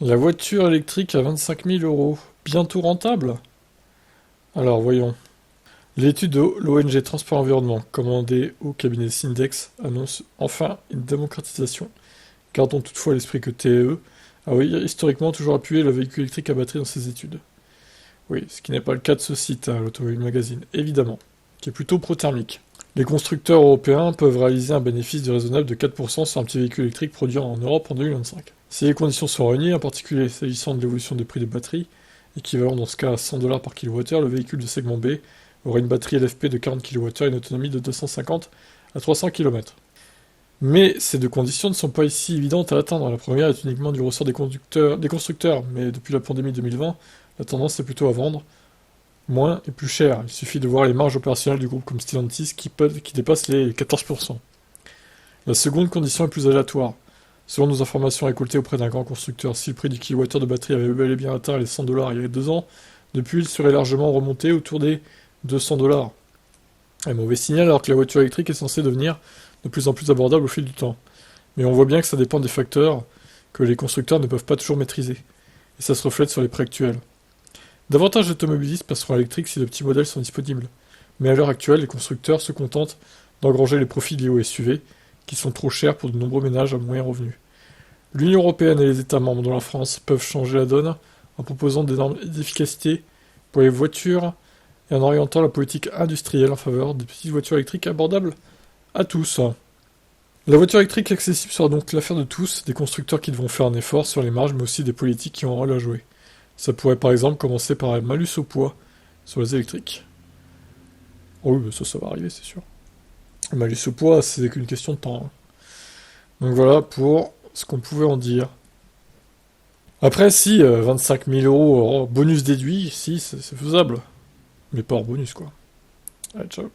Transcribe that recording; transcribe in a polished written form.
La voiture électrique à 25 000 euros. Bientôt rentable? Alors, voyons. L'étude de l'ONG Transport Environnement, commandée au cabinet Syndex, annonce enfin une démocratisation. Gardons toutefois à l'esprit que TEE a historiquement toujours appuyé le véhicule électrique à batterie dans ses études. Oui, ce qui n'est pas le cas de ce site, hein, l'Automobile Magazine, évidemment, qui est plutôt pro-thermique. Les constructeurs européens peuvent réaliser un bénéfice de raisonnable de 4% sur un petit véhicule électrique produit en Europe en 2025. Si les conditions sont réunies, en particulier s'agissant de l'évolution des prix des batteries, équivalent dans ce cas à 100 $ par kWh, le véhicule de segment B aura une batterie LFP de 40 kWh et une autonomie de 250 à 300 km. Mais ces deux conditions ne sont pas ici évidentes à atteindre. La première est uniquement du ressort des constructeurs, mais depuis la pandémie 2020, la tendance est plutôt à vendre moins et plus cher. Il suffit de voir les marges opérationnelles du groupe comme Stellantis qui dépassent les 14%. La seconde condition est plus aléatoire. Selon nos informations récoltées auprès d'un grand constructeur, si le prix du kilowattheure de batterie avait bel et bien atteint les 100 $ il y a 2 ans, depuis il serait largement remonté autour des 200 $. Un mauvais signal alors que la voiture électrique est censée devenir de plus en plus abordable au fil du temps. Mais on voit bien que ça dépend des facteurs que les constructeurs ne peuvent pas toujours maîtriser. Et ça se reflète sur les prix actuels. Davantage d'automobilistes passeront à l'électrique si de petits modèles sont disponibles. Mais à l'heure actuelle, les constructeurs se contentent d'engranger les profits liés aux SUV, qui sont trop chers pour de nombreux ménages à moyens revenus. L'Union européenne et les États membres, dont la France, peuvent changer la donne en proposant des normes d'efficacité pour les voitures et en orientant la politique industrielle en faveur des petites voitures électriques abordables à tous. La voiture électrique accessible sera donc l'affaire de tous, des constructeurs qui devront faire un effort sur les marges, mais aussi des politiques qui ont un rôle à jouer. Ça pourrait par exemple commencer par un malus au poids sur les électriques. Oh oui, mais ça va arriver, c'est sûr. Le malus au poids, c'est qu'une question de temps, hein. Donc voilà pour ce qu'on pouvait en dire. Après, si, 25 000 euros bonus déduit, si, c'est faisable. Mais pas hors bonus, quoi. Allez, ciao.